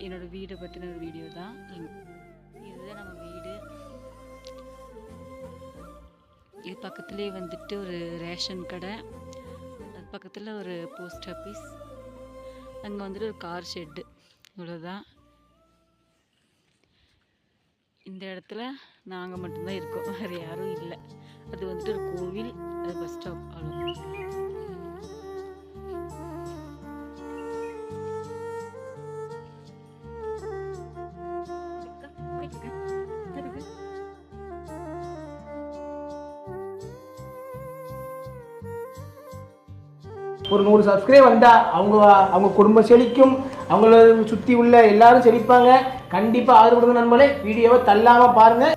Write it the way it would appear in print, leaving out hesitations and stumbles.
என்னோடய வீடை பற்றின ஒரு வீடியோ தான். இதுதான் நம்ம வீடு. இது பக்கத்துலேயே வந்துட்டு ஒரு ரேஷன் கடை, அது பக்கத்தில் ஒரு போஸ்ட் ஆஃபீஸ், அங்கே வந்துட்டு ஒரு கார் ஷெட்டு. இவ்வளோதான். இந்த இடத்துல நாங்கள் மட்டும்தான் இருக்கோம், வேறு யாரும் இல்லை. அது வந்துட்டு ஒரு கோவில், அது பஸ் ஸ்டாப். அவ்வளோ. ஒரு 100 சப்ஸ்கிரைப் வந்தால் அவங்க குடும்பம் செழிக்கும், அவங்கள சுற்றி உள்ள எல்லாரும் செழிப்பாங்க. கண்டிப்பாக ஆதரவு கொடுங்க நண்பர்களே. வீடியோவை தள்ளாமல் பாருங்கள்.